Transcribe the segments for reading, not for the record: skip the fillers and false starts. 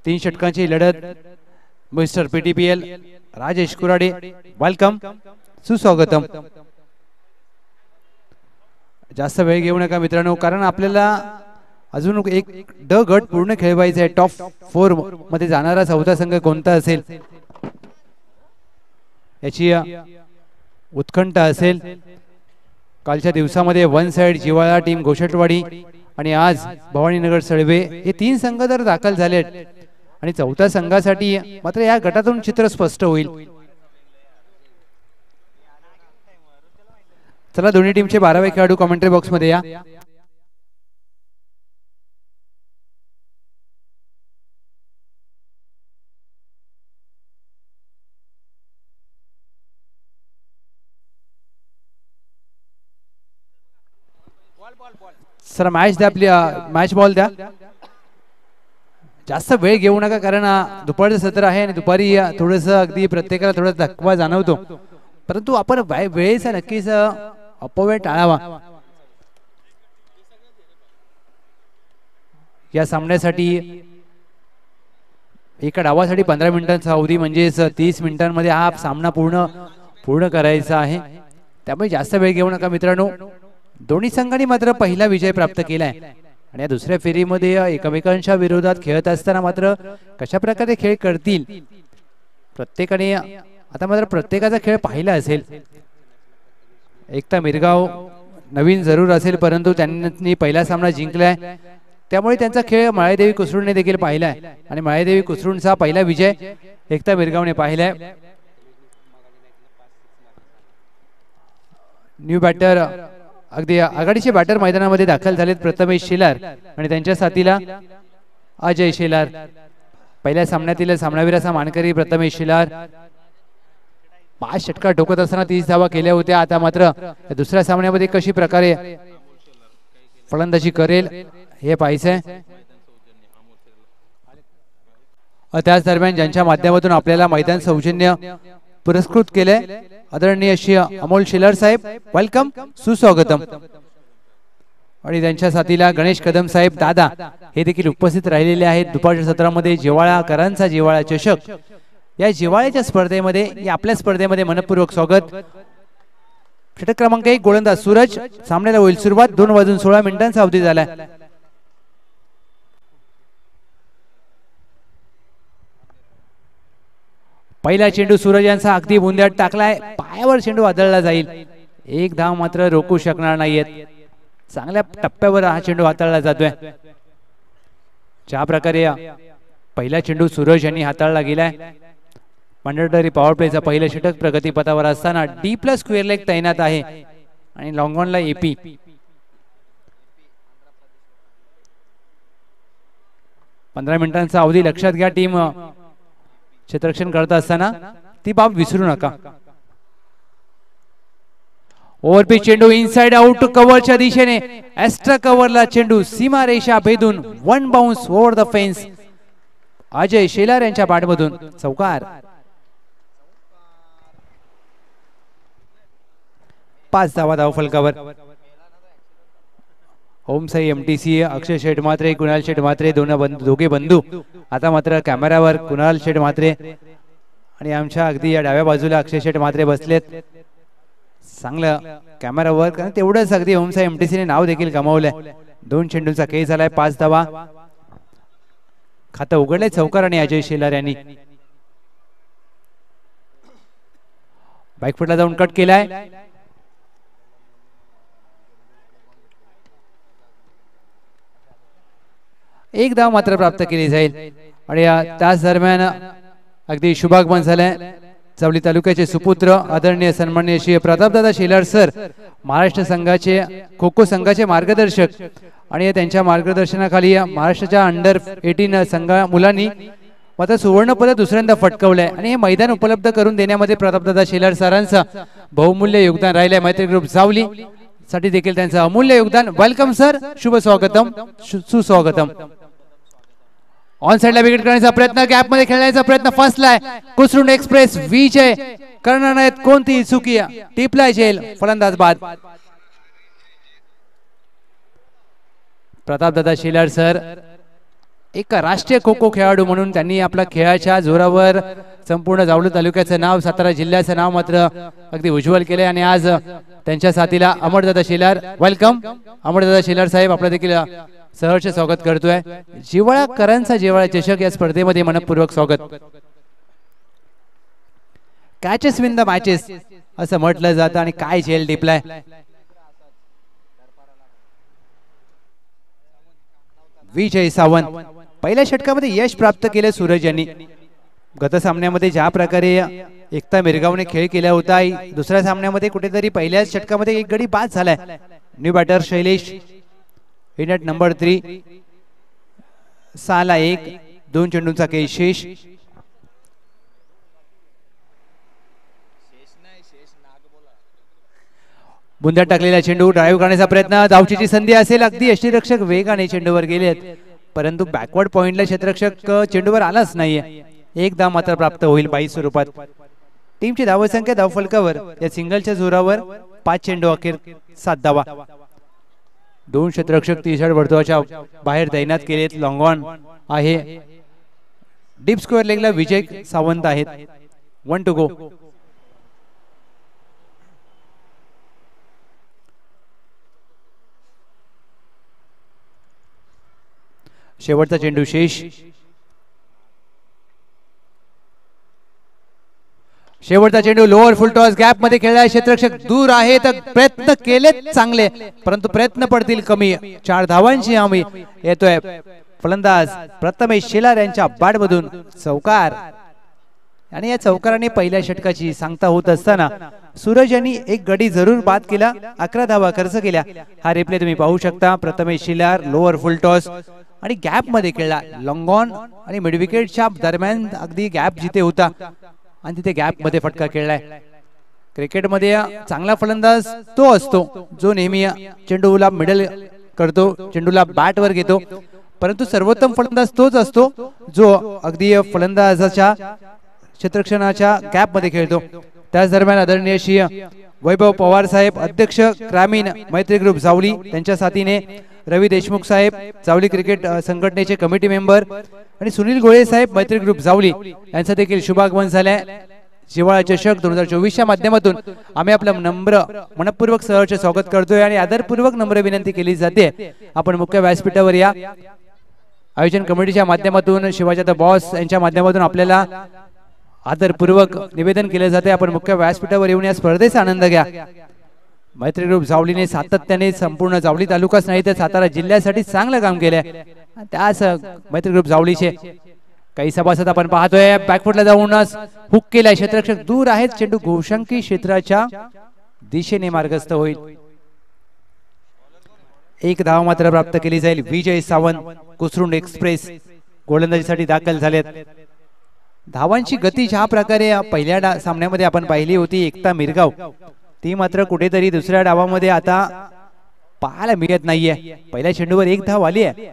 तीन षटकांची लढत mister पीटीपीएल Rajesh Kurade welcome सुस्वागतम। जास्त वेळ घेऊ नका मित्रांनो, कारण आपल्याला अजून एक ड गट पूर्ण खेळवायचा आहे। टॉप 4 मध्ये जाणारा चौथा संघ कोणता असेल याची उत्कंठा असेल। कालच्या दिवसामध्ये वन साइड जिवाळा टीम गोशटवाडी आणि आज भवानीनगर सळवे हे तीन संघ तर दाखल झाले आणि चौथ्या संघासाठी मात्र या गटातून चित्र स्पष्ट होईल। चला दोन्ही टीमचे 12वे खेळाडू कमेंट्री बॉक्स मध्ये या। सर मॅच द्या, आपली मॅच बॉल द्या। जास्त वेळ घेऊ नका, कारण दुपारचं सत्र आहे आणि दुपारी थोडंसं अगदी प्रत्येकाला थोडा थकवा जाणवतो, परंतु आपण वेळेचा नक्कीच अपव्यय टाळावा। या सामन्यासाठी एका डावासाठी 15 मिनिटांचा अवधी, म्हणजेच 30 मिनिटांमध्ये हा सामना पूर्ण करायचा आहे। त्यामुळे जास्त वेळ घेऊ नका मित्रांनो। दोन्ही संघांनी मात्र पहिला विजय प्राप्त केलाय आणि या दुसऱ्या फेरीमध्ये एकमेकांच्या विरोधात खेळत असताना मात्र कशा प्रकारे खेळ करतील प्रत्येकाने आता मात्र प्रत्येकाचा खेळ पाहिला असेल। एकता मिरगाव नवीन जरूर असेल, परंतु त्यांनी पहिला सामना जिंकलाय, त्यामुळे त्यांचा खेळ माळेदेवी कुसरूडने देखील पाहिलाय आणि माळेदेवी कुसरूडचा पहिला विजय एकता मिरगावने पाहिलाय। न्यू बॅटर अगदी आघाडीचे बॅटर मैदानामध्ये दाखल झालेत प्रथमेश शेलार आणि त्यांच्या साथीला अजय शेलार। पहिल्या सामन्यातील सामनावीराचा मानकरी प्रथमेश शेलार 5 षटकार ठोकत असताना 30 धावा केल्या होत्या। आता मात्र दुसऱ्या सामन्यामध्ये कशी प्रकारे फलंदाजी करेल हे पाहायचंय। त्याच दरम्यान ज्यांच्या माध्यमातून आपल्याला मैदान सौजन्य पुरस्कृत केले आदरणीय श्री अमोल शेलार साहेब वेलकम सुस्वागतम आणि त्यांच्या साथीला गणेश कदम साहेब दादा हे देखील उपस्थित राहिलेले आहेत। दुपारच्या सत्रामध्ये जिवाळाकरांचा जिवाळा चषक या जिवाळ्याच्या स्पर्धेमध्ये या आपल्या स्पर्धेमध्ये मनपूर्वक स्वागत। षटक क्रमांक 1 गोलंदाज सूरज, सामन्याला होईल सुरुवात। 2:16 अवधी झाला। पहिला चेंडू सूरज यांचा अगदी बुंद्यात टाकलाय, पायावर चेंडू आदळला जाईल, एक धाव मात्र रोखू शकणार नाहीयेत। चांगल्या टप्प्यावर हा चेंडू हाताळला जातोय। ज्या प्रकारे पहिला चेंडू सूरज यांनी हाताळला गेलाय, मंडळदारी पॉवर प्लेचा पहिलं षटक प्रगतीपथावर असताना डी प्लस स्क्वेअर लेग तैनात आहे आणि लॉंग ऑनला एपी। 15 मिनिटांचा अवधी लक्षात घ्या। टीम क्षेत्ररक्षण करत असताना ती बाब विसरू नका। ओव्हरपिच चेंडू इनसाइड आउट कव्हरच्या दिशेने, एक्स्ट्रा कव्हरला चेंडू सीमा रेषा भेदून 1 bounce over the fence. Ajay Shelar यांच्या बॅटमधून चौकार। 5 धावा धावफलकावर। ओमसाई एमटीसी अक्षय शेठ मात्रे कुणाल शेठ मात्रे दोघे बंधू आता मात्र कॅमेरावर कुणाल शेठ मात्रे आणि आमच्या अगदी या डाव्या बाजूला अक्षय शेठ मात्रे बसलेत। चांगलं कॅमेरावर, कारण तेवढंच अगदी ओमसाई एमटीसीने नाव देखील कमावलंय। 2 चेंडूंचा खेळ झालाय, 5 धावा। खातं उघडलंय चौकार आणि अजय शेलार यांनी बॅकफुटला जाऊन कट केलाय। एक धाव मात्र प्राप्त केली जाईल आणि त्याच दरम्यान अगदी शुभागमन झालंय चवली तालुक्याचे सुपुत्र आदरणीय सन्माननीय श्री प्रतापदादा शेलार सर, महाराष्ट्र संघाचे खो खो संघाचे मार्गदर्शक आणि त्यांच्या मार्गदर्शनाखाली महाराष्ट्राच्या अंडर 18 संघा मुलांनी मात्र सुवर्ण पदक दुसऱ्यांदा फटकवलंय आणि हे मैदान उपलब्ध करून देण्यामध्ये प्रतापदादा शेलार सरांचं बहुमूल्य योगदान राहिलंय। मैत्री ग्रुप जावली साठी देखील त्यांचं अमूल्य योगदान। वेलकम सर, शुभ स्वागतम, सुस्वागतम। ऑन साइडला विकेट करण्याचा प्रयत्न, गॅप मध्ये खेळण्याचा प्रयत्न फसलाय। कुसरूड एक्सप्रेस विजय करणार नाहीत कोणती चुकी, टिपलाय झेल, फलंदाज बाद। प्रतापदादा शेलार सर एक राष्ट्रीय खो खो खेळाडू म्हणून त्यांनी आपल्या खेळाच्या जोरावर संपूर्ण जावळी तालुक्याचं नाव, सातारा जिल्ह्याचं नाव मात्र अगदी उज्ज्वल केले आणि आज त्यांच्या साथीला अमरदादा शेलार, वेलकम अमरदादा शेलार साहेब, आपलं देखील सहर्ष स्वागत करतोय. जिव्हाळाकरांचा जिव्हाळा चषक या स्पर्धेमध्ये मनपूर्वक स्वागत. कॅचेस विन द मॅचेस असं म्हटलं जातं आणि काय झेल टिपलाय. विजय सावंत पहिल्या षटकामध्ये यश प्राप्त केले सूरज यांनी. गत सामन्यामध्ये ज्या प्रकारे एकता मिरगावने खेळ केला होता, दुसऱ्या सामन्यामध्ये कुठेतरी पहिल्या षटकामध्ये एक गडी बाद झालाय. New batter Shailesh in at number 3, 6 ला 1, 2 चेंडूंचा खेळ शेष. बुंद्यात टाकलेला चेंडू ड्राईव्ह करण्याचा प्रयत्न, धावचीची संधी असेल. अगदी यष्टीरक्षक वेगाने चेंडूवर गेलेत परंतु बॅकवर्ड पॉइंटला क्षेत्ररक्षक चेंडूवर आलाच नाहीये. एक धाव मात्र प्राप्त होईल 22 स्वरूपात. टीमची धावसंख्या धावफलकावर या सिंगलच्या जोरावर 5 चेंडू अखेर 7 धावा. 2 क्षेत्ररक्षक 30 वर्तुळाच्या बाहेर तैनात केलेत. लॉंग ऑन आहे. डीप स्क्वेअर लेगला विजय सावंत आहेत. 1 टू गो. शेवटचा चेंडू शेष. शेवटचा चेंडू लोअर फुल टॉस गॅप मध्ये खेळला. क्षेत्ररक्षक दूर आहे तर प्रयत्न केलेत चांगले परंतु प्रयत्न पडतील कमी. 4 धावांची हमी. येतोय फलंदाज प्रथमेश शेलार यांच्या बॅट मधून चौकार आणि या चौकाराने पहिल्या षटकाची सांगता होत असताना सूरज यांनी एक गडी जरूर बाद केला. 11 धावा खर्च केल्या. हा रिप्ले तुम्ही पाहू शकता. प्रथमेश शेलार लोअर फुल टॉस आणि गॅप मध्ये खेळला. लॉंग ऑन आणि मिड विकेटच्या दरम्यान अगदी गॅप जिथे होता आणि तिथे गॅप मध्ये फटका खेळलाय. क्रिकेटमध्ये चांगला फलंदाज तो असतो जो नेहमी चेंडूला मिडल करतो, चेंडूला बॅट वर घेतो, परंतु सर्वोत्तम फलंदाज तोच असतो जो अगदी फलंदाजाच्या क्षेत्ररक्षणाच्या गॅप मध्ये खेळतो. त्याच दरम्यान आदरणीय श्री वैभव पवार साहेब, अध्यक्ष ग्रामीण मैत्री ग्रुप जावली, त्यांच्या साथीने रवी देशमुख साहेब जावली क्रिकेट संघटनेचे कमिटी मेंबर आणि सुनील गोळे साहेब मैत्री ग्रुप जावली यांचा देखील शुभागमन झालाय. जिव्हाळा चषक 2024 च्या माध्यमातून आम्ही आपलं नम्र मनपूर्वक सहर्ष स्वागत करतोय आणि आदरपूर्वक नम्र विनंती केली जाते आपण मुख्य व्यासपीठावर या. आयोजन कमिटीच्या माध्यमातून शिवाजी द बॉस यांच्या माध्यमातून आपल्याला आदरपूर्वक निवेदन केले जाते आपण मुख्य व्यासपीठावर येऊन या स्पर्धेचा आनंद घ्या. मैत्री ग्रुप जावलीने सातत्याने संपूर्ण जावली तालुकाच नाही तर सातारा जिल्ह्यासाठी चांगलं काम केलंय. त्याच मैत्री ग्रुप जावलीचे काही सभासद आपण पाहतोय. बॅकफुटला जाऊनच हुक केलाय. क्षेत्ररक्षक दूर आहेत. चेंडू गोशंकी क्षेत्राच्या दिशेने मार्गस्थ होईल. एक धाव मात्र प्राप्त केली जाईल. विजय सावंत कुसरुंड एक्सप्रेस गोलंदाजीसाठी दाखल झालेत. धावांची गती ज्या प्रकारे पहिल्या सामन्यामध्ये आपण पाहिली होती एकता मिरगाव, ती मात्र कुठेतरी दुसऱ्या डावामध्ये आता पाहायला मिळत नाहीये. पहिल्या चेंडूवर एक धाव आली आहे.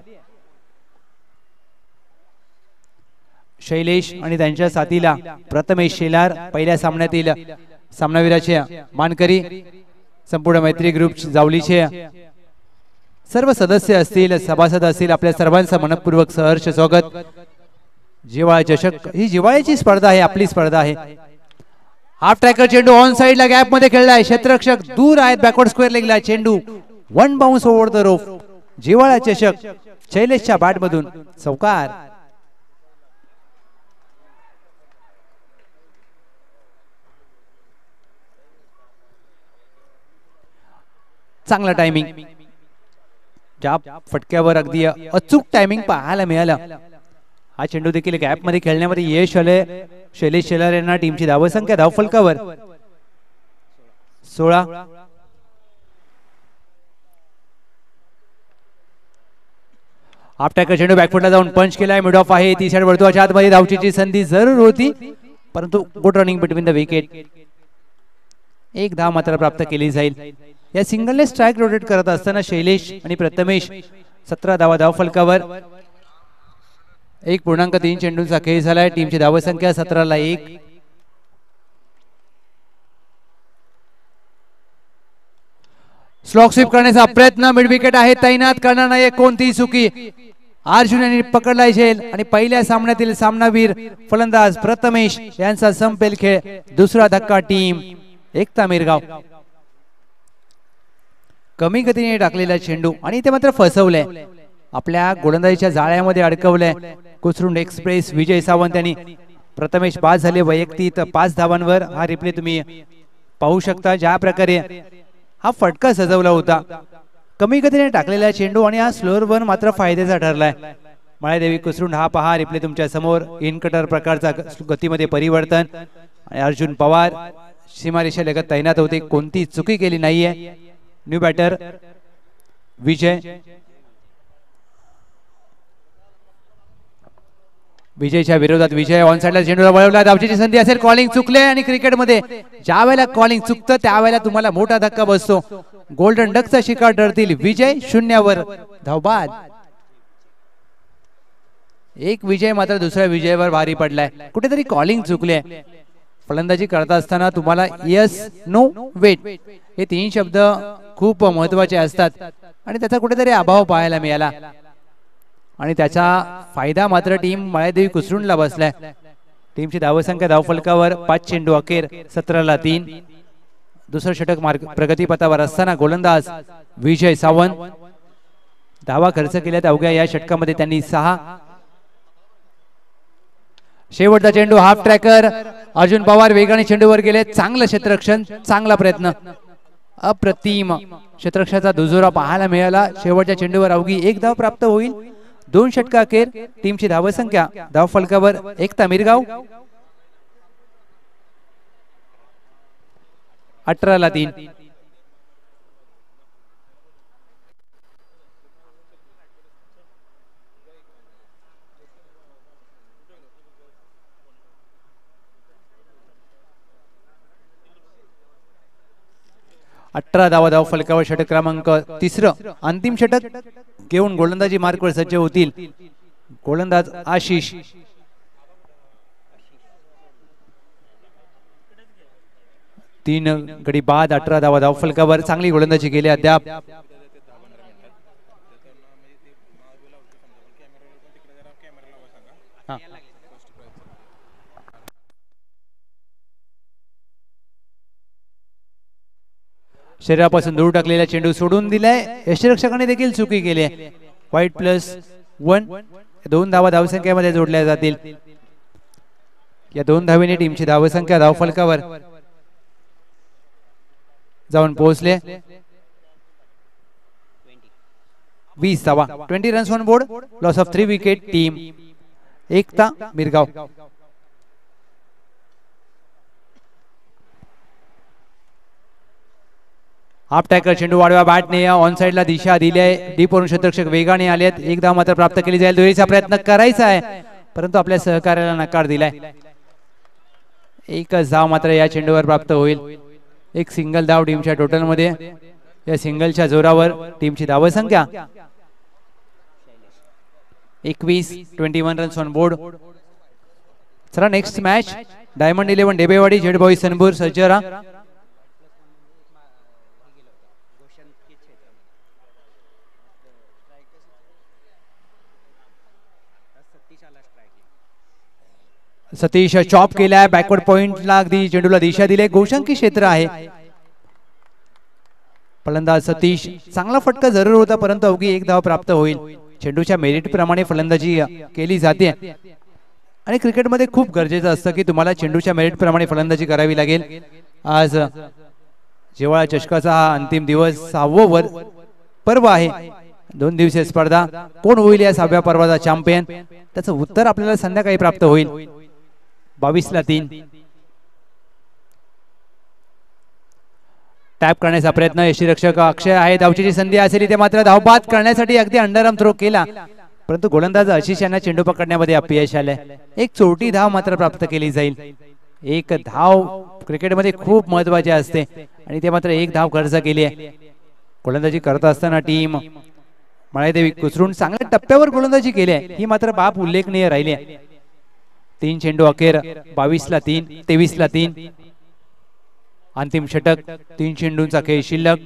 शैलेश आणि त्यांच्या साथीला प्रथमेश शेलार पहिल्या सामन्यातील सामनावीराचे मानकरी. संपूर्ण मैत्री ग्रुप जावलीचे सर्व सदस्य असतील, सभासद असतील, आपल्या सर्वांचं मनपूर्वक सहर्ष स्वागत. जिव्हाळा चषक ही जिव्हाळ्याची स्पर्धा आहे, आपली स्पर्धा आहे. हाफ ट्रॅकर चेंडू ऑन साइडला गॅप मध्ये खेळलाय. क्षेत्ररक्षक दूर आहेत. बॅकवर्ड स्क्वेअर लेगला चेंडू 1 बाउन्स ओव्हर द रोप. जिव्हाळा चषक शैलेशच्या बॅट मधून चौकार. चांगला टायमिंग. ज्या फटक्यावर अगदी अचूक टायमिंग पाहायला मिळाला. हा चेंडू देखील गॅप मध्ये खेळण्यामध्ये यश आले. शैलेश शेलार यांना टीमची धावसंख्या धावफलकावर 16. हाफ टॅकर चेंडू बॅकफुटला जाऊन पंच केलाय. मिड ऑफ आहे. 30 वर्तुळाच्या आतमध्ये धावचीची संधी जरूर होती परंतु good running between the wicket. एक धाव मात्र प्राप्त केली जाईल. या सिंगलने स्ट्राइक रोटेट करत असताना शैलेश आणि प्रथमेश 17 धावा धावफलकावर. 1.3 चेंडूंचा खेळ झालाय. टीमची धावसंख्या 17 ला 1. स्लॉक स्वीप करण्याचा प्रयत्न. मिड विकेट आहे. तैनात करणार नाही कोणतीही चुकी. अर्जुन यांनी पकडला झेल आणि पहिल्या सामन्यातील सामनावीर फलंदाज प्रथमेश यांचा संपेल खेळ. दुसरा धक्का टीम एकता मिरगाव. कमी गतीने टाकलेला चेंडू आणि ते मात्र फसवले, आपल्या गोलंदाजीच्या जाळ्यामध्ये अडकवले. कुसरुंड एक्सप्रेस विजय सावंत यांनी. प्रथमेश बाद झाले वैयक्तिक 5 धावांवर. हा रिप्ले तुम्ही पाहू शकता ज्या प्रकारे हा फटका सजवला होता. कमी गतीने टाकलेला चेंडू आणि हा स्लोअर वन मात्र फायद्याचा ठरलाय. माळेदेवी कुसरुंड हा पहा रिप्ले तुमच्या समोर. इन कटर प्रकारचा गतीमध्ये परिवर्तन आणि अर्जुन पवार सीमारेषा लगत तैनात होते, कोणती चुकी केली नाहीये. न्यू बॅटर विजय. विजयच्या विरोधात विजय ऑन साइडला चेंडूला वळवला. धावचीची संधी असेल, कॉलिंग चुकले आणि क्रिकेटमध्ये ज्या वेळेला कॉलिंग चुकतं त्यावेळेला तुम्हाला मोठा धक्का बसतो. गोल्डन डकचा शिकार ठरतील. विजय 0 वर धावबाद. एक विजय मात्र दुसऱ्या विजयावर भारी पडलाय. कुठेतरी कॉलिंग चुकले. फलंदाजी करता असताना तुम्हाला यस नो वेट हे 3 शब्द खूप महत्वाचे असतात आणि त्याचा कुठेतरी अभाव पाहायला मिळाला आणि त्याचा फायदा मात्र टीम माळेदेवी कुसरुंडला बसलाय. टीमची धावसंख्या धावफलकावर 5 चेंडू अखेर 17 ला 3. दुसरं षटक प्रगतीपथावर असताना गोलंदाज विजय सावंत. धावा खर्च केल्यात अवघ्या या षटकामध्ये त्यांनी 6. शेवटचा चेंडू हाफ ट्रॅकर. अर्जुन पवार वेगाने चेंडूवर गेले. चांगलं क्षेत्ररक्षण, चांगला प्रयत्न, अप्रतिम क्षेत्ररक्षणाचा दुजोरा पाहायला मिळाला. शेवटच्या चेंडूवर अवघी 1 धाव प्राप्त होईल. 2 षटका अखेर टीमची धावसंख्या धावफलकावर एकता मिरगाव 18 ला 3. धावा धावफलकावर षटक क्रमांक 3. अंतिम षटक घेऊन गोलंदाजी मार्कवर सज्ज होतील गोलंदाज आशिष. तीन गडी बाद 18 धावा धावफलकावर. चांगली गोलंदाजी केली अद्याप. शरीरापासून दूर टाकलेला चेंडू सोडून दिलाय. यष्टिरक्षकाने देखील चुकी केली. वाईट +1. 2 धावा धावसंख्येमध्ये जोडल्या जातील. या 2 धावेने टीमची धावसंख्या धावफलकावर जाऊन पोहोचले. 20 धावा. 20 runs on board. Loss of 3 wicket. Team Ekta Mirgaon. Half टॅकर चेंडू वाढवा बॅटने ऑन साइडला दिशा दिली आहे. डीप वरून क्षेत्ररक्षक वेगाने आलेत. 1 धाव मात्र प्राप्त केली जाईल. दुहेरीचा प्रयत्न करायचा आहे परंतु आपल्या सहकार्याला नकार दिलाय. 1 धाव मात्र या चेंडूवर प्राप्त होईल. 1 सिंगल धाव टीमच्या टोटल मध्ये. या सिंगलच्या जोरावर टीमची धावसंख्या 21 रन्स ऑन बोर्ड. चला नेक्स्ट मॅच डायमंड 11 डेबेवाडी जेड बॉय सनपूर सज्जरा. सतीश चॉप केलाय. बॅकवर्ड पॉइंटला अगदी चेंडूला दिशा दिली. गोशंकी क्षेत्र आहे. फलंदाज सतीश. चांगला फटका जरूर होता परंतु अवघी 1 धाव प्राप्त होईल. चेंडूच्या मेरिट प्रमाणे फलंदाजी केली जाते आणि क्रिकेटमध्ये खूप गरजेचं असतं की तुम्हाला चेंडूच्या मेरिट प्रमाणे फलंदाजी करावी लागेल. आज जिव्हाळा चषकाचा हा अंतिम दिवस 6वं पर्व आहे. 2 दिवसीय स्पर्धा. कोण होईल या 6व्या पर्वाचा चॅम्पियन त्याचं उत्तर आपल्याला संध्याकाळी प्राप्त होईल. 22 ला 3. टॅप करण्याचा प्रयत्न यष्टिरक्षक अक्षय आहे. धावचीची संधी असेल ते मात्र धावबाद करण्यासाठी अगदी अंडरआर्म थ्रो केला परंतु गोलंदाज आशिष यांना चेंडू पकडण्यामध्ये अपयश आले. 1 चोरटी धाव मात्र प्राप्त केली जाईल. 1 धाव क्रिकेटमध्ये खूप महत्वाची असते आणि ते मात्र 1 धाव खर्च केली आहे. गोलंदाजी करत असताना टीम माळेदेवी कुसरुंड चांगल्या टप्प्यावर गोलंदाजी केली आहे ही मात्र बाब उल्लेखनीय राहिली आहे. 3 चेंडू अखेर 22 ला 3. 23 ला 3. अंतिम षटक. 3 चेंडूंचा खेळ शिल्लक.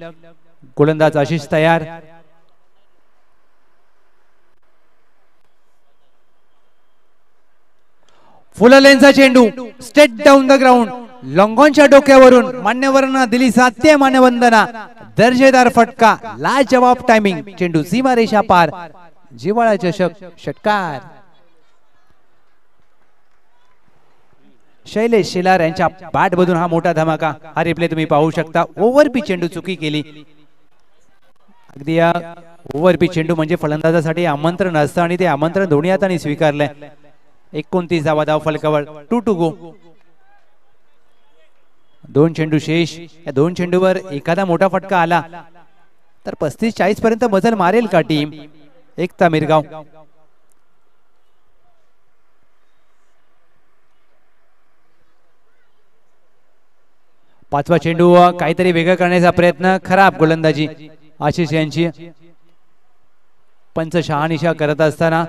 गोलंदाज आशिष तयार. फुल लेनचा चेंडू स्ट्रेट डाऊन द ग्राउंड, लॉंगॉनच्या डोक्यावरून मान्यवरांना दिली साध्य मानवंदना. दर्जेदार फटका, लाजवाब टायमिंग, चेंडू सीमारेषा पार, जिव्हाळा चषक षटकार. शैलेश शेलार यांच्या बॅट मधून हा मोठा धमाका. हा रिप्ले तुम्ही पाहू शकता. ओव्हर पिच चेंडू चुकी केली. अगदी या ओव्हर पिच चेंडू म्हणजे फलंदाजासाठी आमंत्रण असतं आणि ते आमंत्रण दोन्ही हाताने स्वीकारलंय. 29 धाव फलकावर, 2 to go. 2 चेंडू शेष. या 2 चेंडूवर एखादा मोठा फटका आला तर 35-40 पर्यंत मजल मारेल का टीम. एकता मिरगाव. पाचवा चेंडू काहीतरी वेगळं करण्याचा प्रयत्न, खराब गोलंदाजी आशिष यांची. पंच शहानिशा करत असताना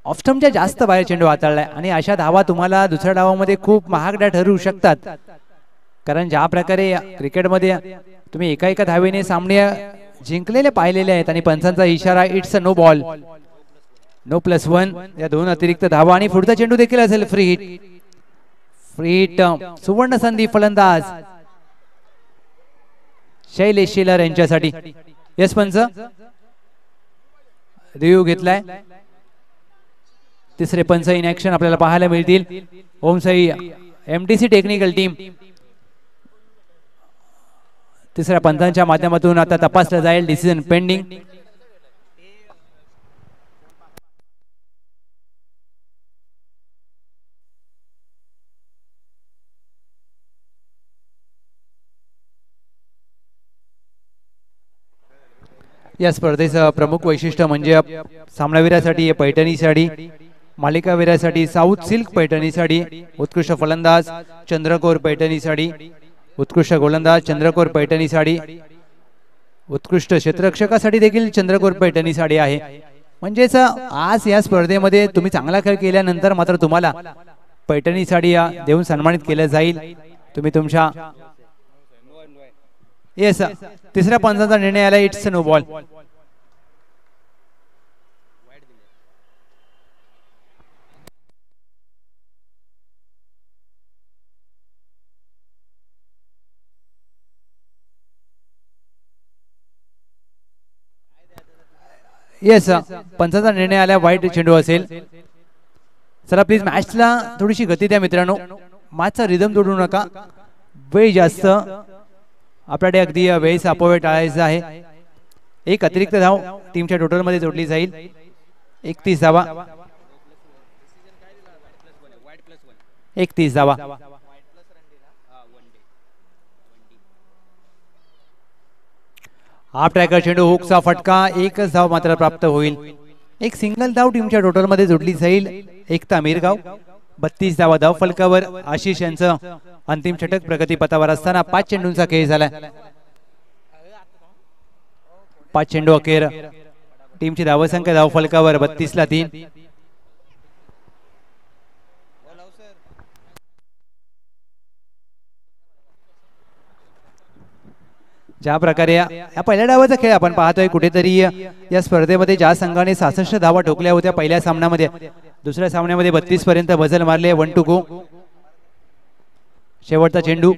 ऑफ स्टंपच्या जास्त बाहेर चेंडू हाताळलाय आणि अशा धावा तुम्हाला दुसऱ्या डावामध्ये खूप महागड्या ठरू शकतात. कारण ज्या प्रकारे क्रिकेटमध्ये तुम्ही एका धावेने सामने जिंकलेले पाहिलेले आहेत आणि पंचांचा इशारा it's a no ball, no +1. या 2 अतिरिक्त धावा आणि पुढचा चेंडू देखील असेल फ्री हिट. फ्री हिट, सुवर्ण संधी फलंदाज शैलेश शेलार यांच्यासाठी. यस पंच, रिव्ह्यू घेतलाय. तिसरे पंच इन ऍक्शन आपल्याला पाहायला मिळतील. ओम साई MTC टेक्निकल टीम तिसऱ्या पंचांच्या माध्यमातून आता तपासलं जाईल. Decision pending. या स्पर्धेचं प्रमुख वैशिष्ट्य म्हणजे सामनावीरासाठी पैठणी साडी, मालिकावीरासाठी साऊथ सिल्क पैठणी साडी, उत्कृष्ट फलंदाज चंद्रकोर पैठणी साडी, उत्कृष्ट गोलंदाज चंद्रकोर पैठणी साडी, उत्कृष्ट क्षेत्ररक्षकासाठी देखील चंद्रकोर पैठणी साडी आहे. म्हणजेच आज या स्पर्धेमध्ये तुम्ही चांगला खेळ केल्यानंतर मात्र तुम्हाला पैठणी साडी देऊन सन्मानित केलं जाईल. तुम्ही तुमच्या येस तिसऱ्या पंचांचा निर्णय आला. It's no ball. येस पंचांचा निर्णय आला. वाईट चेंडू असेल. चला प्लीज मॅचला थोडीशी गती द्या मित्रांनो. मॅचचा रिदम तोडू नका. वेळ जास्त आपल्याकडे अगदी वेळेचा अपव्यय टाळायचा आहे. एक अतिरिक्त धाव टीमच्या टोटल मध्ये जोडली जाईल. 31 धावा. 31 धावा. हाफ ट्रॅकर चेंडू, हुकचा फटका. 1च धाव मात्र प्राप्त होईल. एक सिंगल धाव टीमच्या टोटल मध्ये जोडली जाईल. एकता मिरगाव. 32 धावा धाव फलकावर. आशिष यांचं अंतिम षटक प्रगती पथावर असताना 5 चेंडूंचा खेळ झाला. 5 चेंडू अखेर. टीमची धावसंख्या धाव फलकावर 32ला 3. ज्या प्रकारे या पहिल्या डावाचा खेळ आपण पाहतोय, कुठेतरी या स्पर्धेमध्ये ज्या संघाने 66 धावा ठोकल्या होत्या पहिल्या सामन्यामध्ये, दुसऱ्या सामन्यामध्ये 32 पर्यंत बझल मारले. 1 to go. शेवटचा चेंडू.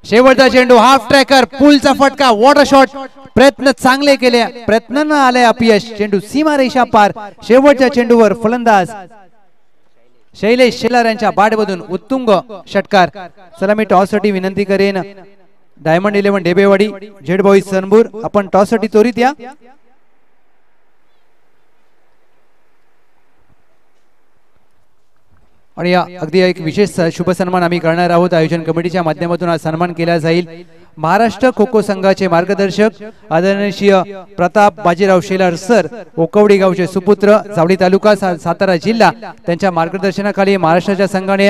शेवटचा चेंडू. हाफ ट्रॅकर, पुलचा फटका. Water shot. प्रयत्न चांगले केले, प्रयत्नांना आले अपयश. चेंडू सीमारेषा पार. शेवटच्या चेंडूवर फलंदाज शैलेश शेलार यांच्या बॅटमधून उत्तुंग षटकार. चला मी टॉस साठी विनंती करेन डायमंड 11 डेबेवाडी, झेड बॉईज सनबूर, आपण टॉस साठी त्वरित या. आणि अगदी एक विशेष शुभ सन्मान आम्ही करणार आहोत. आयोजन कमिटीच्या माध्यमातून आज सन्मान केला जाईल. महाराष्ट्र खो खो संघाचे मार्गदर्शक आदरणीय प्रताप बाजीराव शेलार सर, ओकवडी गावचे सुपुत्र, जावळी तालुका, सातारा जिल्हा, त्यांच्या मार्गदर्शनाखाली महाराष्ट्राच्या संघाने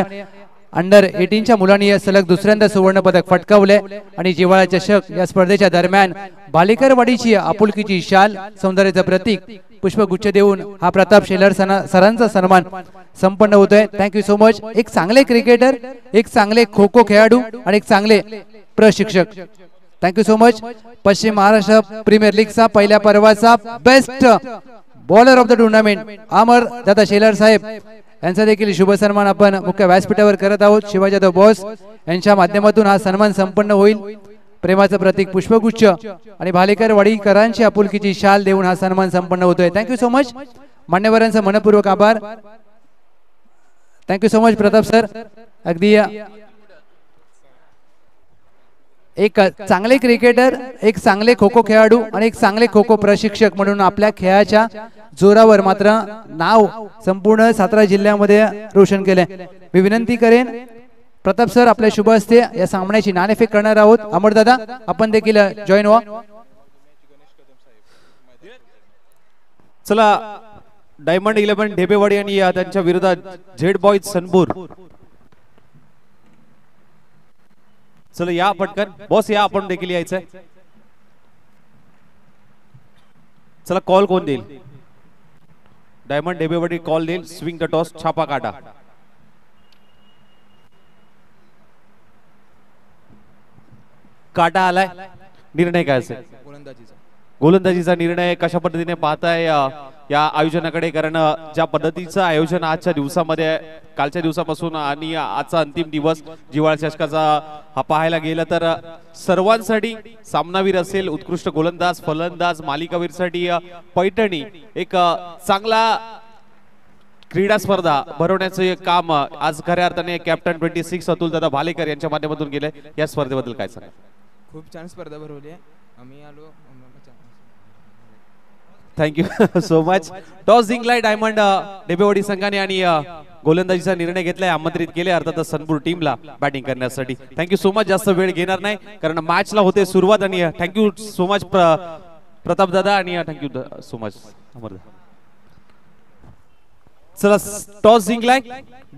अंडर 18च्या मुलांनी सलग दुसऱ्यांदा सुवर्ण पदक फटकावले. आणि जिव्हाळा चषक या स्पर्धेच्या दरम्यान बालेकरवाडीची आपुलकीची शाल, सौंदर्याचं प्रतीक, पुष्पगुच्छ देऊन हा प्रताप शेलार सरांचा सन्मान संपन्न होतोय. Thank you so much. एक चांगले क्रिकेटर, एक चांगले खो खो खेळाडू आणि एक चांगले प्रशिक्षक. Thank you so much. Paschim Maharashtra premier लीगचा पहिल्या पर्वाचा best bowler of the tournament Amar Dada Shelar साहेब यांचा देखील शुभ सन्मान आपण मुख्य व्यासपीठावर करत आहोत. शिवाजी जाधव बॉस यांच्या माध्यमातून हा सन्मान संपन्न होईल. प्रेमाचं प्रतीक पुष्पगुच्छ आणि भालेकर वाडीकरांची आपुलकीची शाल देऊन हा सन्मान संपन्न होतोय. थँक्यू सो मच मान्यवरांचा मनपूर्वक आभार. Thank you so much Pratap sir. अगदी एक चांगले क्रिकेटर, एक चांगले खो खो खेळाडू आणि एक चांगले खो खो प्रशिक्षक म्हणून आपल्या खेळाच्या जोरावर मात्र नाव संपूर्ण सातारा जिल्ह्यामध्ये रोशन केले. मी विनंती करेन प्रताप सर आपल्या शुभ हस्ते या सामन्याची नाणेफेक करणार आहोत. अमर दादा आपण देखील जॉईन व्हा. चला डायमंड 11 ढेबेवाडी आणि त्यांच्या विरोधात झेड बॉयज सनपूर. चला या पटकन बॉस या आपण देखील यायचंय. चला कॉल कोण देईल? डायमंड ढेबेवाडी कॉल देईल. स्विंग द टॉस छापा काटा. काटा आलाय. निर्णय काय असेल? गोलंदाजीचा निर्णय कशा पद्धतीने पाहताय या आयोजनाकडे? कारण ज्या पद्धतीचं आयोजन आजच्या दिवसामध्ये कालच्या दिवसापासून आणि आजचा अंतिम दिवस जिव्हाळा चषकाचा हा पाहायला गेलं तर सर्वांसाठी सामनावीर असेल, उत्कृष्ट गोलंदाज, फलंदाज, मालिकावीरसाठी पैठणी एक चांगला क्रीडा स्पर्धा भरवण्याचे काम आज खऱ्या अर्थाने कॅप्टन 26 अतुल दादा भालेकर यांच्या माध्यमातून गेले. या स्पर्धेबद्दल काय सांगा? खूप छान स्पर्धा भरवली आहे. आम्ही आलो. Thank you so much. टॉस जिंकलाय डायमंड ढेबेवाडी संघाने आणि गोलंदाजीचा निर्णय घेतलाय. आमंत्रित केले अर्थातच सनपूर टीमला बॅटिंग करण्यासाठी. Thank you so much. जास्त वेळ घेणार नाही कारण मॅचला होते सुरुवात. आणि थँक्यू सो मच प्रताप दादा आणि थँक्यू सो मच अमर. चला टॉस जिंकलाय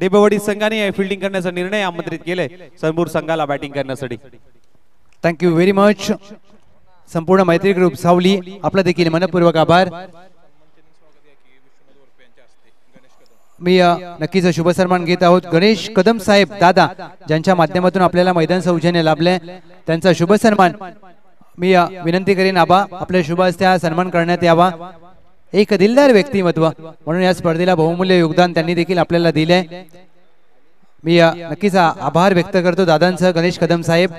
ढेबेवाडी संघाने फिल्डिंग करण्याचा निर्णय. आमंत्रित केले सनपूर संघाला बॅटिंग करण्यासाठी. Thank you very much. संपूर्ण मैत्री ग्रुप सावली आपला देखील मनपूर्वक आभार. मी नक्कीच शुभ सन्मान घेत आहोत गणेश कदम साहेब दादा ज्यांच्या माध्यमातून आपल्याला मैदान सौजन्य लाभले. त्यांचा शुभ सन्मान मी विनंती करीन आबा आपल्या शुभ हस्ते हा सन्मान करण्यात यावा. एक दिलदार व्यक्तिमत्व म्हणून या स्पर्धेला बहुमूल्य योगदान त्यांनी देखील आपल्याला दिले. मी नक्कीच आभार व्यक्त करतो दादांचं. गणेश कदम साहेब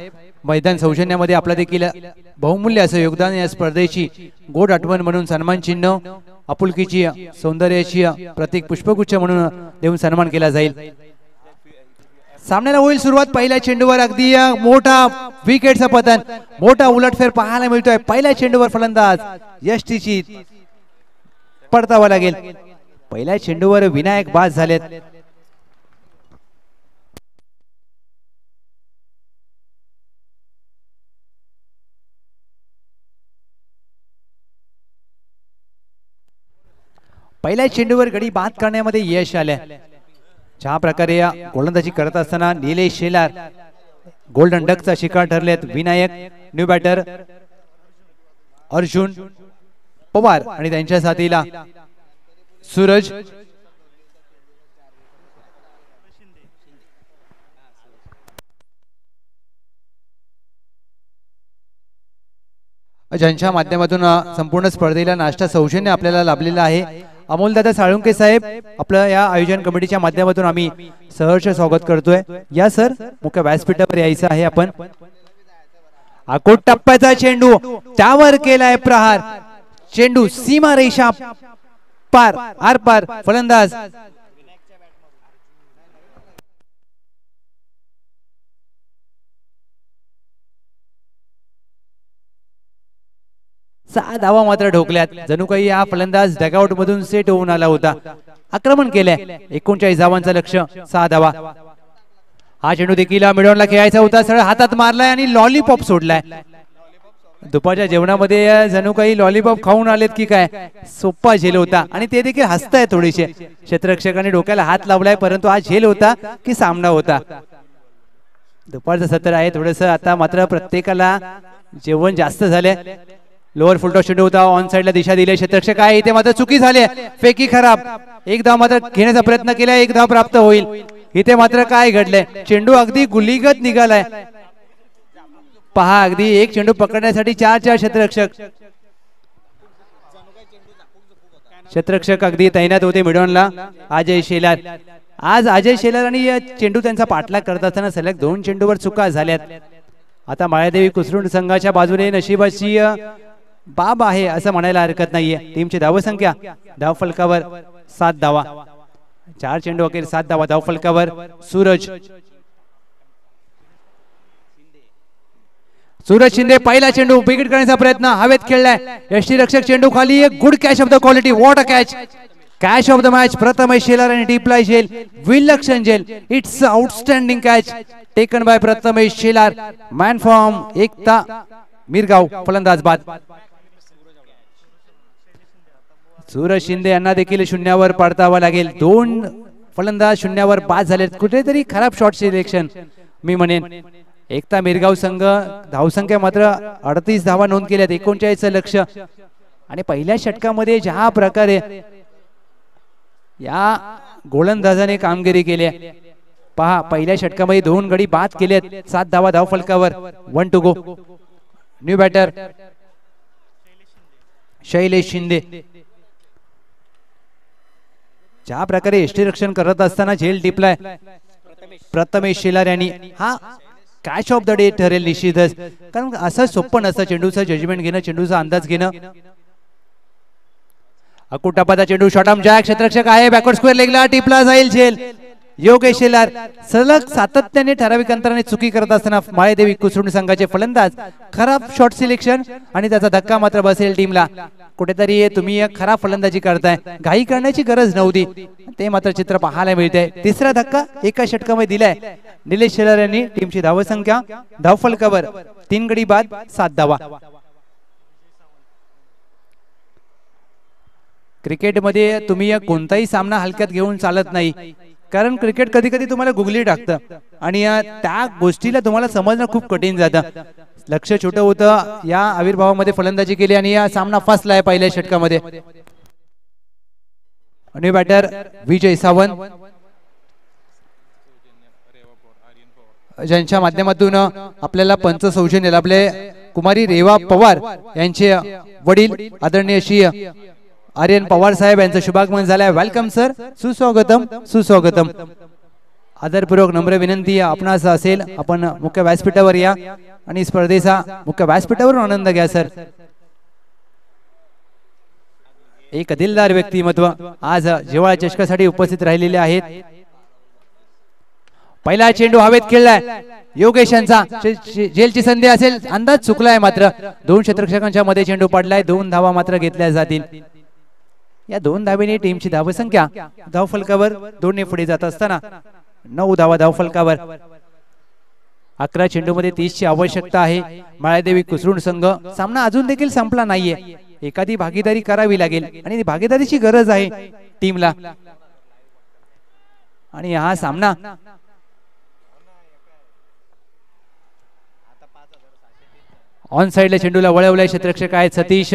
मैदान सौजन्यामध्ये आपला देखील बहुमूल्य असं योगदान. या स्पर्धेची गोड आठवण म्हणून सन्मान चिन्ह, आपुलकीची सौंदर्याची प्रतीक पुष्पगुच्छ म्हणून देऊन सन्मान केला जाईल. सामन्याला होईल सुरुवात. पहिल्या चेंडूवर अगदी मोठा विकेटचा पतन, मोठा उलटफेर पाहायला मिळतोय. पहिल्या चेंडूवर फलंदाज यष्टीची पडतावा लागेल. पहिल्या चेंडूवर विनायक बाद झालेत. पहिल्या चेंडूवर गडी बाद करण्यामध्ये यश आले. ज्या प्रकारे या गोलंदाजी करत असताना निलेश शेलार गोल्डन डकचा शिकार ठरलेत. विनायक, न्यू बॅटर अर्जुन पवार आणि त्यांच्या साथीला सूरज. ज्यांच्या माध्यमातून संपूर्ण स्पर्धेला नाश्ता सौजन्य आपल्याला लाभलेला आहे. अमोलदादा साळुंके साहेब आपलं या आयोजन कमिटीच्या माध्यमातून आम्ही सहर्ष स्वागत करतोय. या सर मुख्य व्यासपीठावर यायचं आहे आपण. आकोट टप्प्याचा चेंडू त्यावर केलाय प्रहार. चेंडू सीमा रेषा पार आर पार. फलंदाज सहा धावा मात्र ढोकल्यात. जणू काही हा फलंदाज डगआउट मधून सेट होऊन आला होता. आक्रमण केलंय. 39 धावांचं लक्ष, 6 धावा. हा चेंडू देखील मिडॉनला खेळायचा होता. सरळ हातात मारलाय आणि लॉलीपॉप सोडलाय. दुपारच्या जेवणामध्ये जणू काही लॉलीपॉप खाऊन आलेत की काय. सोपा झेल होता आणि ते देखील हसताय थोडेसे. क्षेत्ररक्षकाने डोक्याला हात लावलाय परंतु हा झेल होता की सामना होता. दुपारचं सत्र आहे थोडस. आता मात्र प्रत्येकाला जेवण जास्त झाले. लोअर फुलटॉस चेंडू होता. ऑन साइडला दिशा दिली. क्षेत्ररक्षक आहे इथे मात्र चुकी झाली. फेकी खराब. एक धाव मात्र घेण्याचा प्रयत्न केला. एक धाव प्राप्त होईल. इथे मात्र काय घडलंय. चेंडू अगदी गुलीगत निघालाय. पहा अगदी एक चेंडू पकडण्यासाठी 4 क्षेत्ररक्षक. क्षेत्ररक्षक अगदी तैनात होते मिडॉनला अजय शेलार. आज अजय शेलार आणि चेंडू त्यांचा पाठलाग करत असताना सलग 2 चेंडूवर चुका झाल्यात. आता माळादेवी कुसरुंड संघाच्या बाजूने नशिबाची बाब आहे असं म्हणायला हरकत नाहीये. टीमची धावसंख्या धावफलकावर 7 धावा. 4 चेंडू अखेर 7 धावा धावफलकावर. सूरज शिंदे पहिला चेंडू विकेट करण्याचा प्रयत्न हवेत खेळलाय. यष्टीरक्षक चेंडू खाली. एक good catch of the quality. What a catch. Catch of the match Prathamesh Shelar आणि डीपलाय झेल. विलक्षण झेल. It's outstanding catch taken by Prathamesh Shelar. Man form Ekta Mirgaon फलंदाज बाद. सूरज शिंदे यांना देखील शून्यावर पाडतावा लागेल. 2 फलंदाज शून्यावर बाद झालेत. कुठेतरी खराब शॉट सिलेक्शन मी म्हणेन. एकता मिरगाव संघ धावसंख्या मात्र 38 धावा नोंद केल्यात. 39 लक्ष. आणि पहिल्या षटकामध्ये ज्या प्रकारे या गोलंदाजाने कामगिरी केली पहा. पहिल्या षटकामध्ये 2 गडी बाद केलेत. 7 धावा धावफलकावर. 1 to go. New batter Shailesh Shinde. ज्या प्रकारे यष्टीरक्षण करत असताना झेल टिपलाय प्रथमेश शेलार यांनी. हा कॅच ऑफ द डे ठरेल निश्चितच. कारण असं सोपं नसतं चेंडूचं जजमेंट घेणं, चेंडूचा अंदाज घेणं. अकुटापादा चेंडू शॉटम जॅक. क्षेत्ररक्षक आहे बॅकवर्ड स्क्वेअर लेगला. टिपला जाईल झेल. योगेश शेलार सलग सातत्याने ठराविक अंतराने चुकी करत असताना माळेदेवी कुसरुंड संघाचे फलंदाज खराब शॉट सिलेक्शन आणि त्याचा धक्का मात्र बसेल टीमला. कुठेतरी तुम्ही खराब फलंदाजी करताय. घाई करण्याची गरज नव्हती. ते मात्र चित्र पाहायला मिळते. तिसरा धक्का एका षटकामध्ये दिलाय निलेश शेलार यांनी. टीमची धावसंख्या धावफलकावर 3 गडी बाद 7 धावा. क्रिकेटमध्ये तुम्ही कोणताही सामना हलक्यात घेऊन चालत नाही. कारण क्रिकेट कधी कधी तुम्हाला गुगली टाकतं आणि त्या गोष्टीला तुम्हाला समजणं खूप कठीण जातं. लक्ष छोटं होतं. या आविर्भावामध्ये फलंदाजी केली आणि या सामना फसलाय पहिल्या षटकामध्ये. आणि बॅटर विजय सावंत ज्यांच्या माध्यमातून आपल्याला पंच सौजन्य लाभले. कुमारी रेवा पवार यांचे वडील आदरणीय श्री आर्यन पवार साहेब यांचं शुभागमन झालंय. Welcome sir. सुस्वागतम सुस्वागतम. आदरपूर्वक नम्र विनंती आपणास असेल आपण मुख्य व्यासपीठावर या आणि स्पर्धेचा मुख्य व्यासपीठावरून आनंद घ्या सर. एक दिलदार व्यक्तिमत्व आज जिव्हाळा चषकासाठी उपस्थित राहिलेले आहेत. पहिला चेंडू हवेत खेळलाय. योगेश यांचा झेलची संधी असेल. अंदाज चुकलाय मात्र 2 क्षेत्ररक्षकांच्या मध्ये चेंडू पडलाय. 2 धावा मात्र घेतल्या जातील. या 2 धावेने टीमची धावसंख्या धावफलकावर 2 ने पुढे जात असताना 9 धावा धावफलकावर. 11 चेंडू मध्ये 30 ची आवश्यकता आहे. माळादेवी कुसरुंड संघ सामना अजून देखील संपला नाहीये. एखादी भागीदारी करावी लागेल आणि भागीदारीची गरज आहे टीमला. आणि हा सामना ऑन साइडला चेंडूला वळवलाय. क्षेत्ररक्षक आहेत सतीश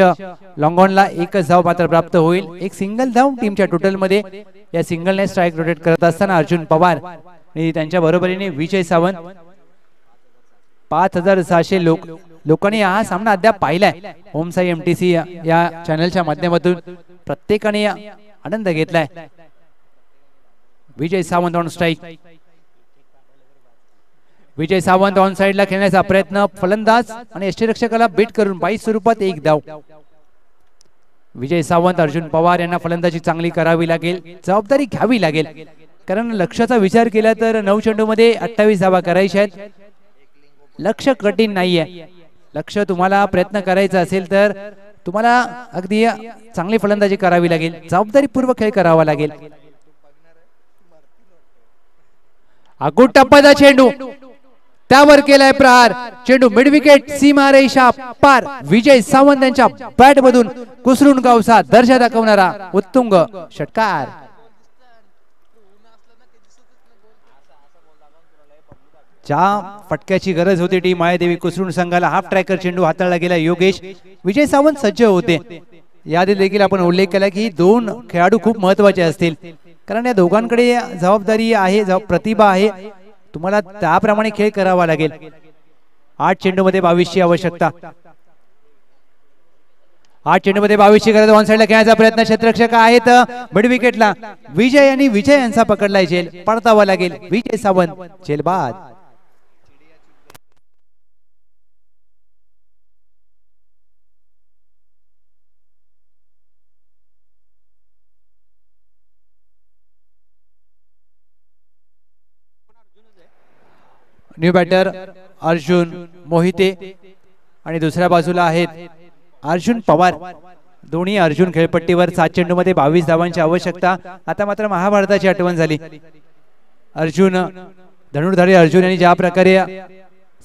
लॉंगॉनला. 1च धाव मात्र प्राप्त होईल. एक सिंगल धाव टीमच्या टोटल मध्ये. या सिंगलने स्ट्राइक रोटेट करत असताना अर्जुन पवार आणि त्यांच्या बरोबरीने विजय सावंत. 5600 लोकांनी हा सामना अद्याप पाहिलाय. ओमसाई MTC या चॅनलच्या माध्यमातून प्रत्येकाने आनंद घेतलाय. Vijay Sawant on strike. Vijay Sawant on साइडला खेळण्याचा प्रयत्न. फलंदाज आणि यष्टीरक्षकाला बीट करून 22 स्वरूपात 1 धाव. विजय सावंत अर्जुन पवार यांना फलंदाजी चांगली करावी लागेल. जबाबदारी घ्यावी लागेल. कारण लक्ष्याचा विचार केला तर 9 चेंडू मध्ये 28 धावा करायच्या आहेत. लक्ष्य कठीण नाहीये. लक्ष्य तुम्हाला प्रयत्न करायचा असेल तर तुम्हाला अगदी चांगली फलंदाजी करावी लागेल. जबाबदारीपूर्वक खेळ करावा लागेल. अगुटप्पाचा चेंडू त्यावर केलाय प्रहार. चेंडू मिड विकेट सीमारेषा पार. विजय सावंत यांच्या बॅट मधून कुसरुंड गावचा दर्जा दाखवणारा उत्तुंग षटकार. ज्या फटक्याची गरज होती टीम माळेदेवी कुसरुंड संघाला हाफ ट्रॅकर चेंडू हाताळला गेला. योगेश विजय सावंत सज्ज होते. यादी देखील आपण उल्लेख केला की 2 खेळाडू खूप महत्वाचे असतील. कारण या दोघांकडे जबाबदारी आहे, प्रतिभा आहे. तुम्हाला त्याप्रमाणे खेळ करावा लागेल. 8 चेंडू मध्ये 22 ची आवश्यकता. 8 चेंडूमध्ये 22 ची गरज. ऑन साइडला खेळण्याचा प्रयत्न क्षेत्ररक्षक आहेत मिड विकेटला विजय आणि विजय यांचा पकडलाय झेल. पडतावा लागेल विजय सावंत झेल बाद. न्यू बॅटर अर्जुन मोहिते आणि दुसऱ्या बाजूला आहेत अर्जुन पवार. दोन्ही अर्जुन खेळपट्टीवर. 7 चेंडूमध्ये 22 धावांची आवश्यकता. आता मात्र महाभारताची आठवण झाली. अर्जुन धनुर्धारी अर्जुन यांनी ज्या प्रकारे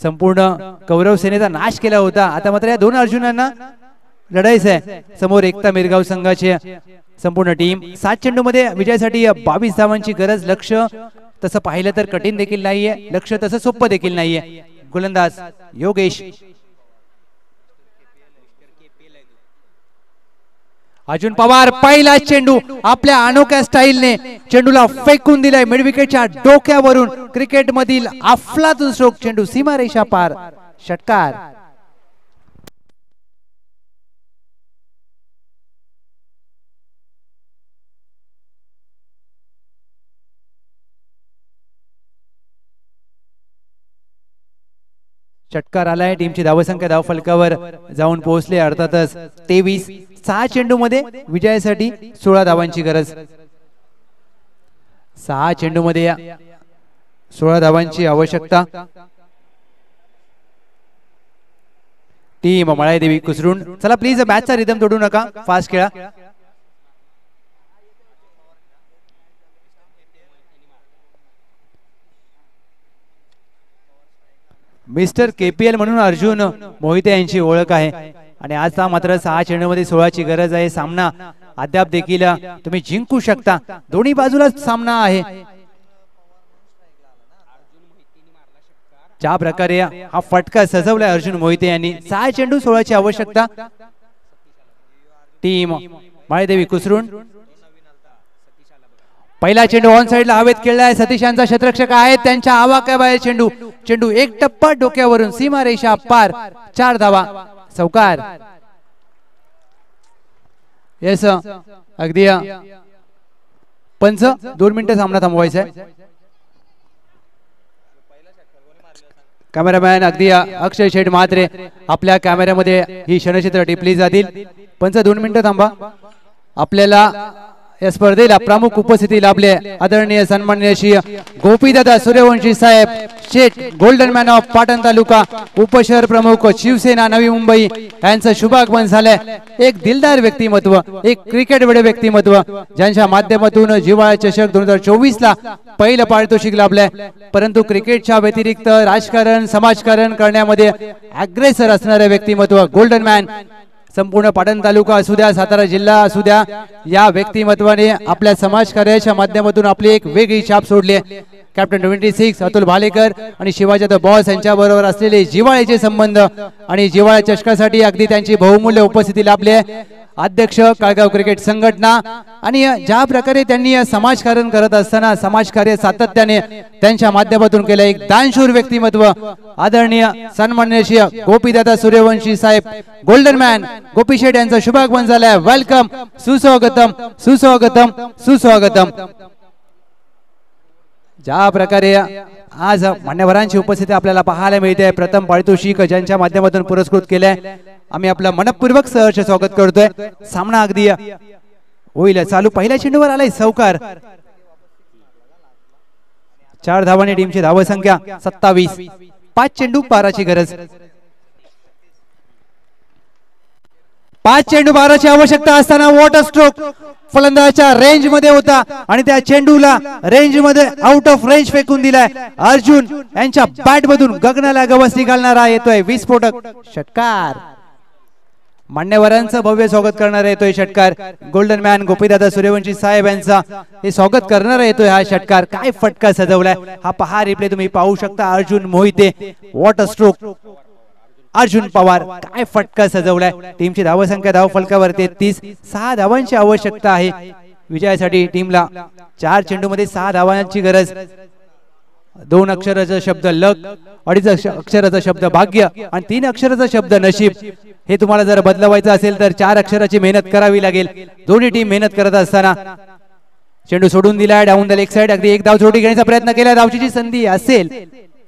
संपूर्ण कौरव सेनेचा नाश केला होता, आता मात्र या दोन अर्जुनांना लढायचं आहे. समोर एकता मिरगाव संघाची संपूर्ण टीम. 7 चेंडूमध्ये विजयासाठी 22 धावांची गरज. लक्ष तसं पाहिलं तर कठीण देखील नाहीये, लक्ष तसं सोपं देखील नाहीये. गोलंदाज योगेश. अर्जुन पवार पहिला चेंडू आपल्या अनोख्या स्टाईलने चेंडूला फेकून दिलाय मिड विकेटच्या डोक्यावरून. क्रिकेट मधील अफलातून स्ट्रोक. चेंडू सीमारेषा पार. षटकार. षटकार आलाय. टीमची धावसंख्या धावफलकावर जाऊन पोहोचले अर्थातच 23. 6 चेंडूमध्ये विजयासाठी 16 धावांची गरज. 6 चेंडूमध्ये 16 धावांची आवश्यकता. टीम मळाईदेवी कुसरून. चला प्लीज मॅचचा रिदम तोडू नका, फास्ट खेळा. मिस्टर केपीएल म्हणून अर्जुन मोहिते यांची ओळख आहे आणि आज मात्र 6 चेंडूमध्ये 16 ची गरज आहे. सामना अद्याप देखील तुम्ही जिंकू शकता. दोन्ही बाजूला सामना आहे. ज्या प्रकारे हा फटका सजवलाय अर्जुन मोहिते यांनी. 6 चेंडू 16 ची आवश्यकता. टीम माळेदेवी कुसरून. पहिला चेंडू ऑन साइडला हवेत खेळलाय. सतीश यांचा क्षेत्ररक्षक आहे, त्यांच्या आवाक्याबाहेर चेंडू. चेंडू एक टप्पा डोक्यावरून सीमारेषा पार. 4 धावा. चौकार. येस अगदी पंच 2 मिनिटं सामना थांबवायचा आहे. कॅमेरामॅन अगदी अक्षय शेठ म्हात्रे आपल्या कॅमेऱ्यामध्ये ही क्षणचित्र टिपली जातील. पंच 2 मिनिटं थांबा. आपल्याला या स्पर्धेला प्रमुख उपस्थिती लाभले आदरणीय सन्माननीय श्री गोपीदादा सूर्यवंशी साहेब शेठ, गोल्डन मॅन ऑफ पाटण तालुका, उपशहर प्रमुख शिवसेना नवी मुंबई यांचं शुभागमन झालंय. एक दिलदार व्यक्तिमत्व, एक क्रिकेट वेडे व्यक्तिमत्व, ज्यांच्या माध्यमातून जिव्हाळा चषक 2024 ला पहिलं पारितोषिक लाभलंय. परंतु क्रिकेटच्या व्यतिरिक्त राजकारण समाजकारण करण्यामध्ये अग्रेसर असणारे व्यक्तिमत्व गोल्डन मॅन. संपूर्ण पाटण तालुका असू द्या, सातारा जिल्हा असू द्या, या व्यक्तिमत्वाने आपल्या समाजकार्याच्या माध्यमातून आपली एक वेगळी छाप सोडली. कॅप्टन 26 अतुल भालेकर आणि शिवाजी द बॉस यांच्या बरोबर असलेले जिव्हाळ्याचे संबंध आणि जिव्हाळा चषकासाठी अगदी त्यांची बहुमूल्य उपस्थिती लाभली आहे. अध्यक्ष काळगाव क्रिकेट संघटना आणि ज्या प्रकारे त्यांनी समाजकारण करत असताना समाजकार्य सातत्याने त्यांच्या माध्यमातून केलं. एक दानशूर व्यक्तिमत्व आदरणीय सन्माननीय श्री गोपीदादा सूर्यवंशी साहेब गोल्डन मॅन गोपी शेठ यांचं शुभागमन झालंय. वेलकम, सुस्वागतम, सुस्वागतम, सुस्वागतम. ज्या प्रकारे आज मान्यवरांची उपस्थिती आपल्याला पाहायला मिळते. प्रथम पारितोषिक ज्यांच्या माध्यमातून पुरस्कृत केलंय, आम्ही आपलं मनपूर्वक सहर्ष स्वागत करतोय. सामना अगदी होईल चालू. पहिल्या चेंडूवर आलाय चौकार. 4 धावांनी टीमची धावसंख्या 27. 5 चेंडू 12 ची गरज. 5 चेंडू 12 ची आवश्यकता असताना वॉटर स्ट्रोक फलंदाजाच्या रेंज मध्ये होता आणि त्या चेंडूला रेंज मध्ये आउट ऑफ रेंज फेकून दिलाय. अर्जुन यांच्या बॅट मधून गगनाला गवस निघालणारा येतोय विस्फोटक षटकार. मान्यवरांचं भव्य स्वागत करणारा येतोय षटकार. गोल्डन मॅन गोपीदादा सूर्यवंशी साहेब यांचा हे स्वागत करणारा येतोय हा षटकार. काय फटका सजवलाय हा पहा, रिप्ले तुम्ही पाहू शकता. Arjun Mohite water stroke. अर्जुन पवार काय फटका सजवलाय. टीमची धावसंख्या धावफलकावर 33. 6 धावांची आवश्यकता आहे विजयासाठी. टीमला 4 चेंडूमध्ये 6 धावांची गरज. 2 अक्षराचा शब्द लक, 2.5 अक्षराचा शब्द भाग्य आणि 3 अक्षराचा शब्द नशीब. हे तुम्हाला जर बदलवायचं असेल तर 4 अक्षराची मेहनत करावी लागेल. दोन्ही टीम मेहनत करत असताना चेंडू सोडून दिलाय डाऊन द लेग साइड. अगदी एक धाव छोटी घेण्याचा प्रयत्न केला, धावचीची संधी असेल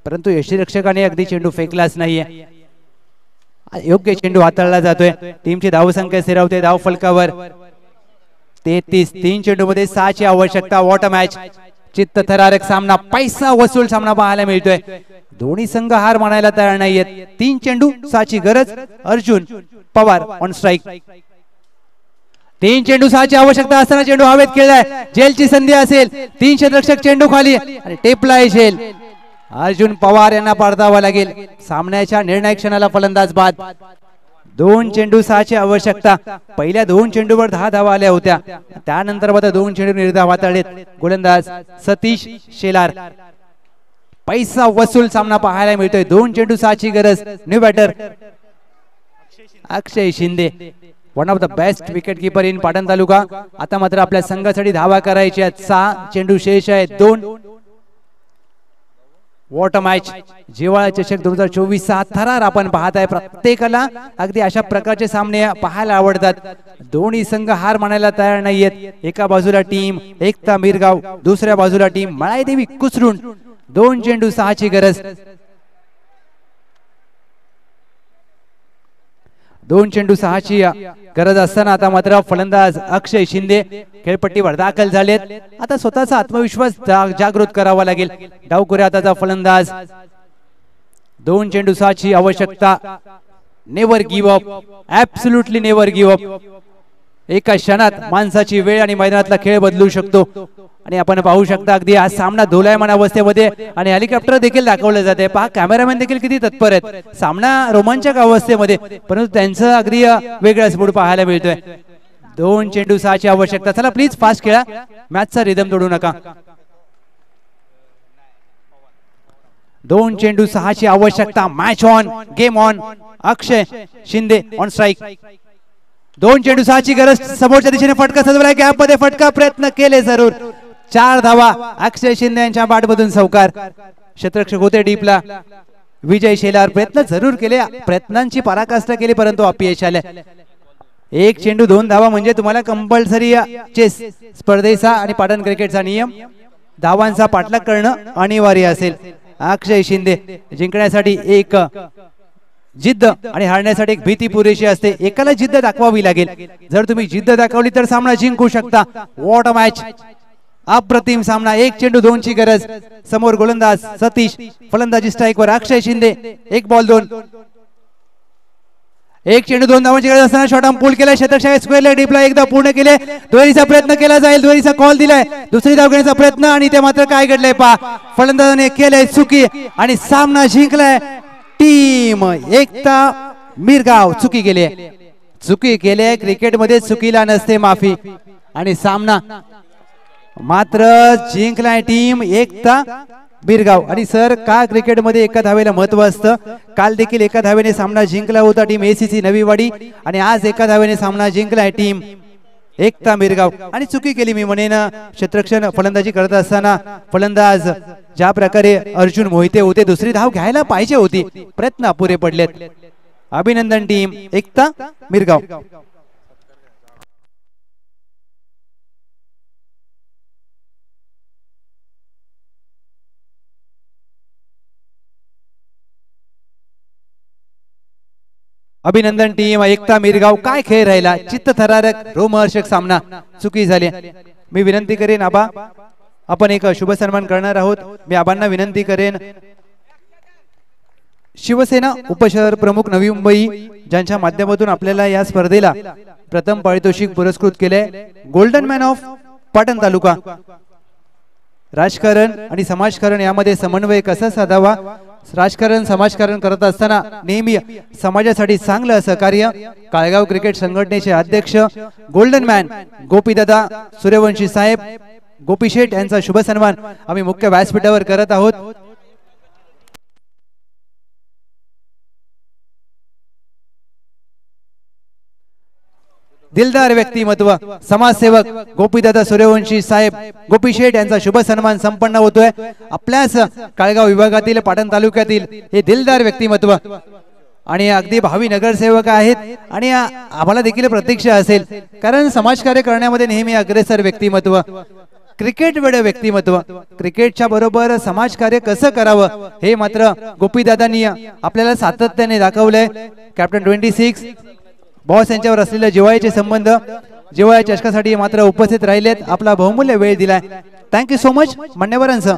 परंतु यष्टीरक्षकाने अगदी चेंडू फेकलाच नाहीये. योग्य चेंडू हाताळला जातोय. टीमची धावसंख्या स्थिरावते धाव फलकावर 33. 3 चेंडू मध्ये 6 ची आवश्यकता. What a match. चित्तथरारक सामना, पैसा वसूल सामना पाहायला मिळतोय. दोन्ही संघ हार मानायला तयार नाहीयेत. 3 चेंडू 6 ची गरज. Arjun Pawar on strike. 3 चेंडू 6 ची आवश्यकता असताना चेंडू हवेत खेळलाय. झेलची संधी असेल. 3 क्षेत्ररक्षक चेंडू खाली आणि टेपलाय झेल. अर्जुन पवार यांना पाडतावा लागेल. सामन्याच्या निर्णायक क्षणाला फलंदाज बाद. 2 चेंडू 6 ची आवश्यकता. पहिल्या 2 चेंडूवर 10 धावा आल्या होत्या. त्यानंतर आता 2 चेंडू निर्धाव हाताळलेत. गोलंदाज सतीश शेलार. पैसा वसूल सामना पाहायला मिळतोय. 2 चेंडू 6 ची गरज. New batter Akshay Shinde, one of the best wicket keeper in Patan taluka. आता मात्र आपल्या संघासाठी धावा करायच्या आहेत. 6 चेंडू शेष आहेत. 2. What a match. जिव्हाळा चषक 2024 चा थरार आपण पाहत आहे. प्रत्येकाला अगदी अशा प्रकारचे सामने पाहायला आवडतात. दोन्ही संघ हार मानायला तयार नाहीयेत. एका बाजूला टीम एकता मिरगाव, दुसऱ्या बाजूला टीम मळाईदेवी कुसरुण. 2 चेंडू 6 ची गरज. 2 चेंडू 6 ची गरज असताना आता मात्र फलंदाज अक्षय शिंदे खेळपट्टीवर दाखल झालेत. आता स्वतःचा आत्मविश्वास जागृत करावा लागेल. डावखुऱ्या हाताचा फलंदाज. 2 चेंडू 6 ची आवश्यकता. Never give up, absolutely never give up. एका क्षणात माणसाची वेळ आणि मैदानातला खेळ बदलू शकतो. आणि आपण पाहू शकता अगदी हा सामना दोलायमान अवस्थेमध्ये आणि हेलिकॉप्टर देखील दाखवलं जाते. पहा कॅमेरामॅन देखील किती तत्पर आहेत. सामना रोमांचक अवस्थेमध्ये परंतु त्यांचं अगदी वेगळाच मूड पाहायला मिळतोय. 2 चेंडू 6 ची आवश्यकता. चला प्लीज फास्ट खेळा, मॅचचा रिदम तोडू नका. 2 चेंडू 6 ची आवश्यकता. Match on, game on. Akshay Shinde on strike. 2 चेंडू 6 ची गरज. समोरच्या दिशेने फटका सजवलाय. गॅप मध्ये फटका, प्रयत्न केले जरूर. 4 धावा. अक्षय शिंदे यांच्या बॅटमधून सौकार. क्षेत्ररक्षक होते डीपला. विजय शेलार प्रयत्न जरूर केले, प्रयत्नांची पराकाष्ठा केली परंतु अपयश आले. 1 चेंडू 2 धावा म्हणजे तुम्हाला कंपल्सरी चेस स्पर्धेचा आणि पाटण क्रिकेटचा नियम धावांचा पाठलाग करणं अनिवार्य असेल. अक्षय शिंदे जिंकण्यासाठी एक जिद्द आणि हारण्यासाठी एक भीती पुरेशी असते. एकाला जिद्द दाखवावी लागेल. जर तुम्ही जिद्द दाखवली तर सामना जिंकू शकता. What a match. अप्रतिम सामना. 1 चेंडू 2 ची गरज. समोर गोलंदाज सतीश, फलंदाजी स्ट्राइक वर अक्षय शिंदे. 1 बॉल 2. 1 चेंडू 2 धावांची गरज असताना शॉर्ट आर्म पूल केला. क्षेत्ररक्षक स्क्वेअर डीपला एकदा पूर्ण केले. दुहेरीचा प्रयत्न केला जाईल. दुहेरीचा कॉल दिलाय. दुसरी धाव घेण्याचा प्रयत्न आणि ते मात्र काय घडलंय पहा. फलंदाजाने केलंय चुकी आणि सामना जिंकलाय टीम एकता मिरगाव. चुकी केली, चुकी केली. क्रिकेटमध्ये चुकीला नसते माफी आणि सामना मात्र जिंकलाय टीम एकता बिरगाव. आणि सर का क्रिकेटमध्ये एका धावेला महत्व असतं. काल देखील एका धावेने सामना जिंकला होता टीम एसीसी नवीवाडी आणि आज एका धावेने सामना जिंकलाय टीम एकता मिरगाव. आणि चुकी केली मी म्हणेन. क्षेत्ररक्षण फलंदाजी करत असताना फलंदाज ज्या प्रकारे अर्जुन मोहिते होते दुसरी धाव घ्यायला पाहिजे होती. प्रयत्न अपुरे पडलेत. अभिनंदन टीम एकता मिरगाव. अभिनंदन टीम एकता मिरगाव. काय खेळ राहिला. चित्तथरारक रोमहर्षक सामना. चुकी झाली. मी विनंती करेन आबा आपण एक शुभ सन्मान करणार आहोत. मी आबांना विनंती करेन शिवसेना उपशहर प्रमुख नवी मुंबई ज्यांच्या माध्यमातून आपल्याला या स्पर्धेला प्रथम पारितोषिक पुरस्कृत केले. गोल्डन मॅन ऑफ पाटण तालुका. राजकारण आणि समाजकारण यामध्ये समन्वय कसा साधावा. राजकारण समाजकारण करत असताना नेहमी समाजासाठी चांगलं असं कार्य. काळगाव क्रिकेट संघटनेचे अध्यक्ष गोल्डन मॅन गोपीदादा सूर्यवंशी साहेब गोपी शेठ यांचा शुभ सन्मान आम्ही मुख्य व्यासपीठावर करत आहोत. दिलदार व्यक्तिमत्व समाजसेवक गोपीदादा सूर्यवंशी साहेब गोपी शेठ यांचा शुभ सन्मान संपन्न होतोय. आपल्याच काळगाव विभागातील पाटण तालुक्यातील हे दिलदार व्यक्तिमत्व आणि अगदी भावी नगरसेवक आहेत आणि आम्हाला देखील प्रतीक्षा असेल कारण समाजकार्य करण्यामध्ये नेहमी अग्रेसर व्यक्तिमत्व क्रिकेट वेळ व्यक्तिमत्व क्रिकेटच्या बरोबर समाजकार्य कसं करावं हे मात्र गोपीदादांनी आपल्याला सातत्याने दाखवलंय. कॅप्टन 26 बॉस यांच्यावर असलेले जिव्हाळ्याचे संबंध जिव्हाळ्या चषकासाठी मात्र उपस्थित राहिलेत. आपला बहुमूल्य वेळ दिलाय. Thank you so much मान्यवरांचं.